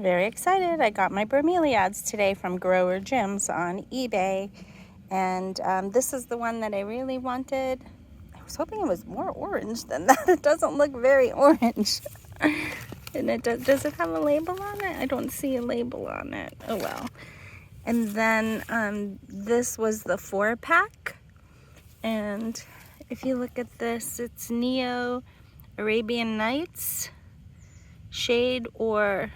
Very excited. I got my bromeliads today from Grower Gyms on eBay. And this is the one that I really wanted. I was hoping it was more orange than that. It doesn't look very orange. And does it have a label on it? I don't see a label on it. Oh well. And then this was the 4-pack. And if you look at this, it's Neo Arabian Nights, Shade or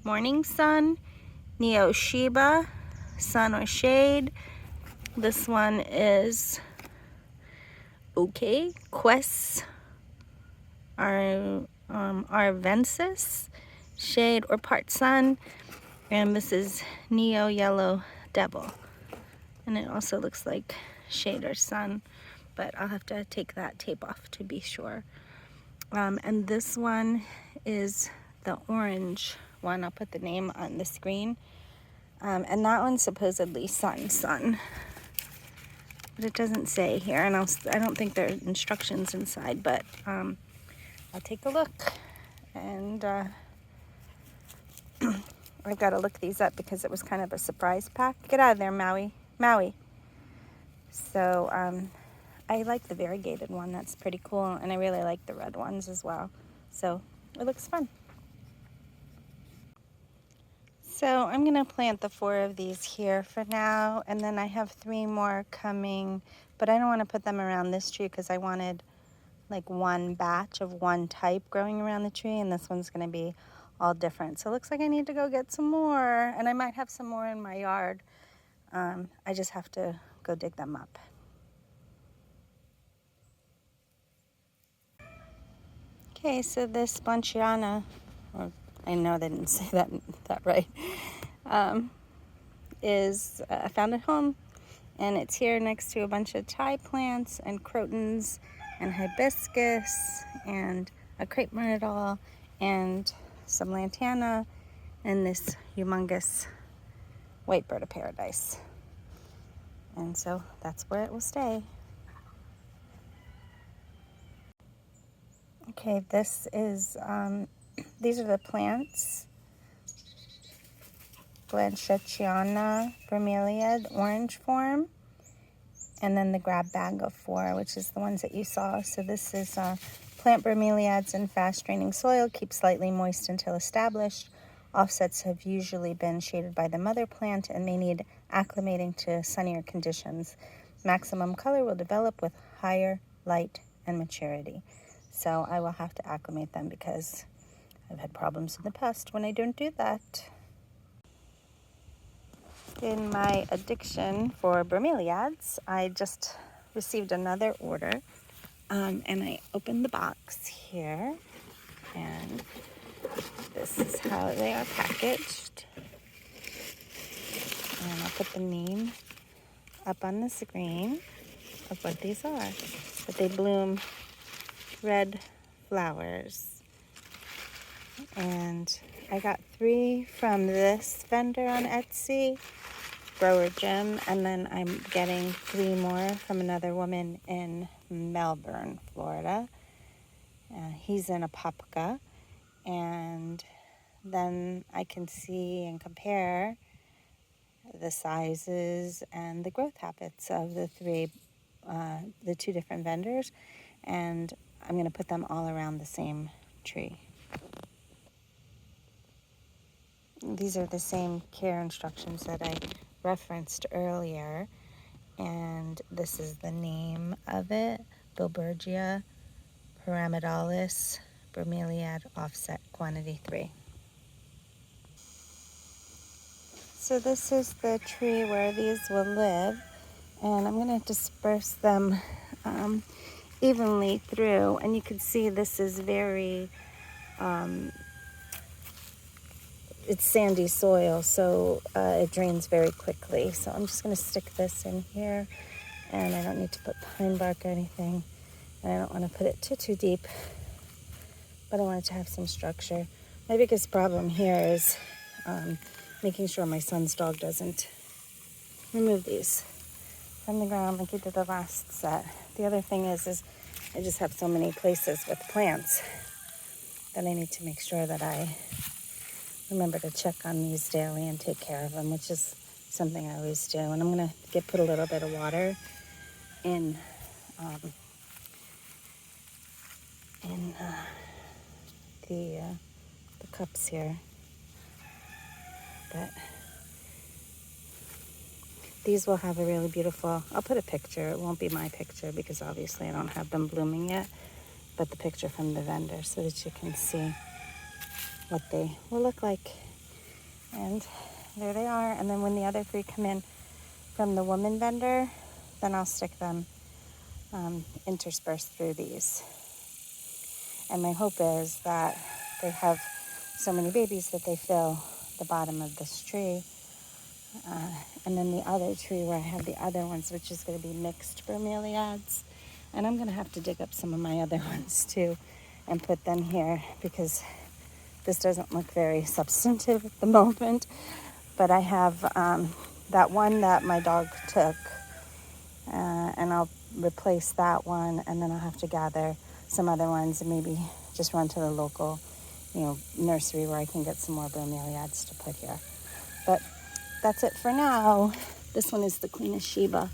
Morning Sun, Neo Sheba, Sun or Shade. This one is Okay, Quest, Arvensis, Shade or Part Sun, and this is Neo Yellow Devil. And it also looks like Shade or Sun, but I'll have to take that tape off to be sure. And this one is the orange one. I'll put the name on the screen. And that one's supposedly Sun. But it doesn't say here, and I don't think there are instructions inside, but I'll take a look. And I've got to look these up because it was kind of a surprise pack. Get out of there, Maui. So I like the variegated one. That's pretty cool, and I really like the red ones as well. So it looks fun. So I'm going to plant the 4 of these here for now, and then I have 3 more coming, but I don't want to put them around this tree because I wanted like one batch of one type growing around the tree, and this one's going to be all different. So it looks like I need to go get some more, and I might have some more in my yard. I just have to go dig them up. Okay, so this Bonchiana, or I know they didn't say that right, is found at home, and it's here next to a bunch of Thai plants and crotons and hibiscus and a crepe myrtle and some lantana and this humongous white bird of paradise. And so that's where it will stay. Okay, this is, these are the plants. Blanchetiana bromeliad, orange form. And then the grab bag of 4, which is the ones that you saw. So this is plant bromeliads in fast draining soil, keep slightly moist until established. Offsets have usually been shaded by the mother plant and may need acclimating to sunnier conditions. Maximum color will develop with higher light and maturity. So I will have to acclimate them because I've had problems in the past when I don't do that. In my addiction for bromeliads, I just received another order, and I opened the box here, and this is how they are packaged. And I'll put the name up on the screen of what these are. But they bloom red flowers. And I got 3 from this vendor on Etsy, Grower Gym, and then I'm getting 3 more from another woman in Melbourne, Florida. He's in Apopka, and then I can see and compare the sizes and the growth habits of the 2 different vendors, and I'm going to put them all around the same tree. These are the same care instructions that I referenced earlier, and this is the name of it: Bilbergia pyramidalis bromeliad, offset quantity 3. So this is the tree where these will live, and I'm going to disperse them evenly through, and you can see this is very it's sandy soil, so it drains very quickly. So I'm just going to stick this in here, and I don't need to put pine bark or anything, and I don't want to put it too deep, but I want it to have some structure. My biggest problem here is making sure my son's dog doesn't remove these from the ground like he did the last set. The other thing is I just have so many places with plants that I need to make sure that I remember to check on these daily and take care of them, which is something I always do. And I'm going to put a little bit of water in in the cups here. But these will have a really beautiful, I'll put a picture. It won't be my picture because obviously I don't have them blooming yet, but the picture from the vendor so that you can see what they will look like. And there they are. And then when the other 3 come in from the woman vendor, then I'll stick them interspersed through these. And my hope is that they have so many babies that they fill the bottom of this tree. And then the other tree where I have the other ones, which is going to be mixed bromeliads. And I'm going to have to dig up some of my other ones too and put them here because this doesn't look very substantive at the moment. But I have that one that my dog took, and I'll replace that one, and then I'll have to gather some other ones and maybe just run to the local, nursery where I can get some more bromeliads to put here. But that's it for now. This one is the Queen of Sheba,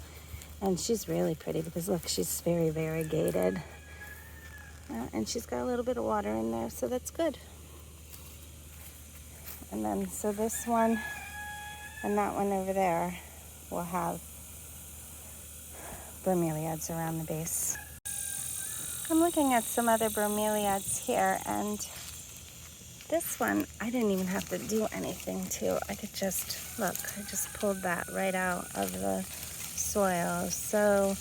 and she's really pretty because look, she's very variegated, and she's got a little bit of water in there, so that's good. And then so this one and that one over there will have bromeliads around the base. I'm looking at some other bromeliads here, and this one I didn't even have to do anything to. I could just, look, I just pulled that right out of the soil. So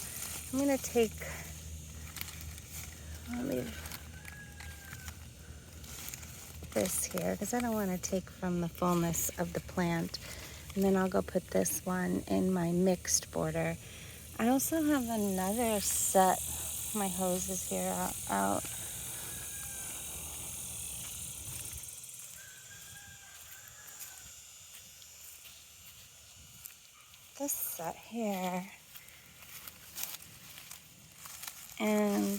I'm going to take, I'll leave this here because I don't want to take from the fullness of the plant. And then I'll go put this one in my mixed border. I also have another set. My hose is here out. This set here, and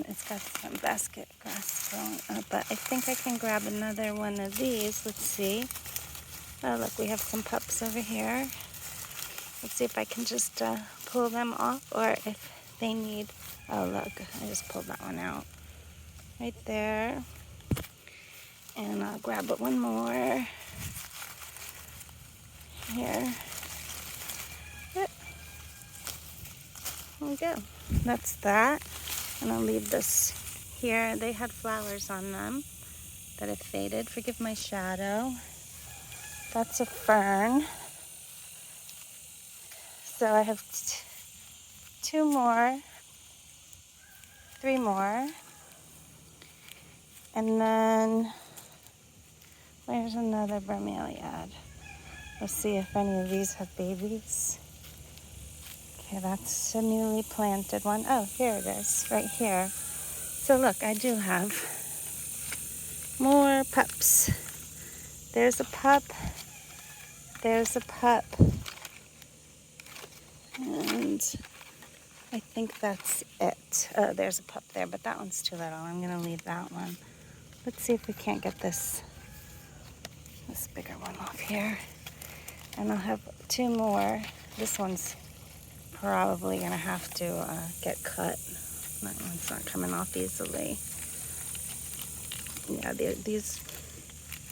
it's got some basket grass growing up, but I think I can grab another one of these. Let's see. Oh, look, we have some pups over here. Let's see if I can just pull them off, or if they need, oh look, I just pulled that one out right there. And I'll grab one more here. There we go. That's that. And I'll leave this here. They had flowers on them that have faded. Forgive my shadow. That's a fern. So I have 2 more, 3 more. And then there's another bromeliad. Let's see if any of these have babies. Okay, that's a newly planted one. Oh, here it is, right here. So look, I do have more pups. There's a pup. There's a pup. And I think that's it. Oh, there's a pup there, but that one's too little. I'm going to leave that one. Let's see if we can't get this bigger one off here. And I'll have 2 more. This one's probably going to have to get cut. That one's not coming off easily. Yeah, these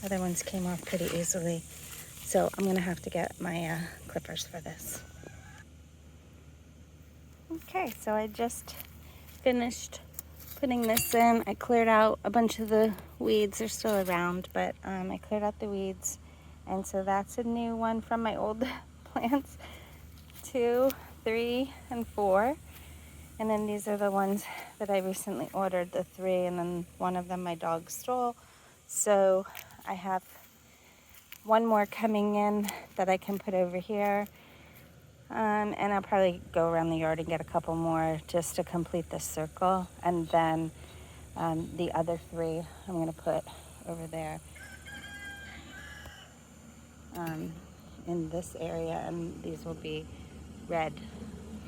other ones came off pretty easily. So I'm going to have to get my clippers for this. Okay, so I just finished putting this in. I cleared out a bunch of the weeds. They're still around, but I cleared out the weeds. And so that's a new one from my old plants. 2, 3, and 4. And then these are the ones that I recently ordered, the 3, and then one of them my dog stole. So I have 1 more coming in that I can put over here. And I'll probably go around the yard and get a couple more just to complete this circle. And then the other 3 I'm going to put over there in this area. And these will be red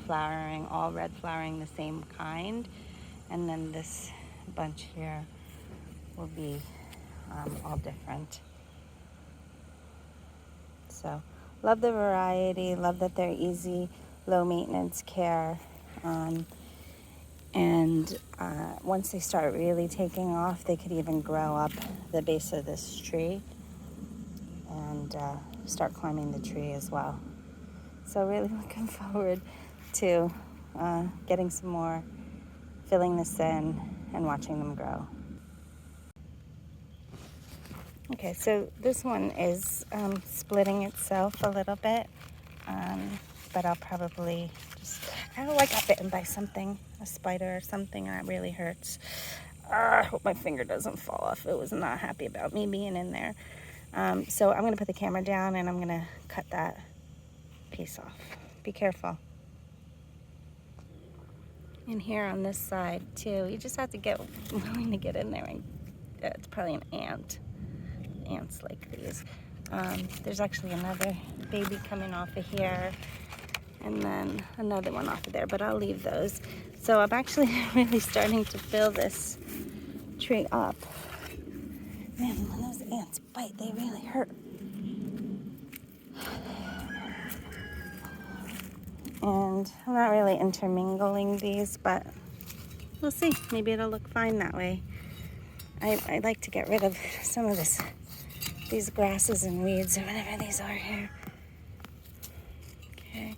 flowering, all red flowering, the same kind. And then this bunch here will be all different. So love the variety, love that they're easy, low maintenance care. And once they start really taking off, they could even grow up the base of this tree and start climbing the tree as well. So really looking forward to getting some more, filling this in, and watching them grow. Okay, so this one is splitting itself a little bit, but I'll probably I got bitten by something, a spider or something, and that really hurts. I hope my finger doesn't fall off. It was not happy about me being in there. So I'm going to put the camera down and I'm going to cut that piece off. Be careful. And here on this side too, you just have to get willing to get in there. And it's probably an ant. Ants like these. There's actually another baby coming off of here, and then another one off of there, but I'll leave those. So I'm actually really starting to fill this tree up. Man, when those ants bite, they really hurt. And I'm not really intermingling these, but we'll see. Maybe it'll look fine that way. I like to get rid of some of these grasses and weeds or whatever these are here. Okay,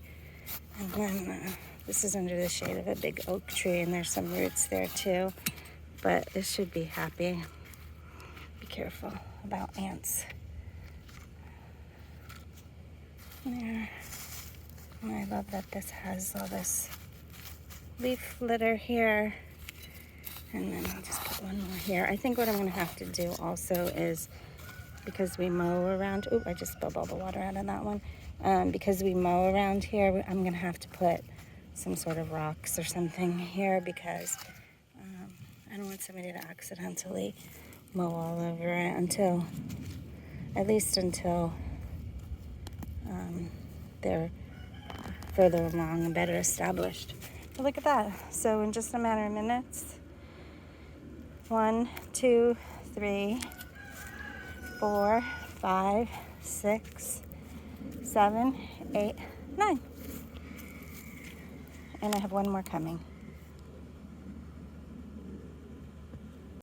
and then this is under the shade of a big oak tree, and there's some roots there too, but it should be happy. Be careful about ants. There. And I love that this has all this leaf litter here. And then I'll just put one more here. I think what I'm going to have to do also is, because we mow around, I just spilled all the water out of that one. Because we mow around here, I'm going to have to put some sort of rocks or something here, because I don't want somebody to accidentally mow all over it until they're further along and better established. But look at that. So in just a matter of minutes, 1, 2, 3, 4, 5, 6, 7, 8, 9. And I have one more coming.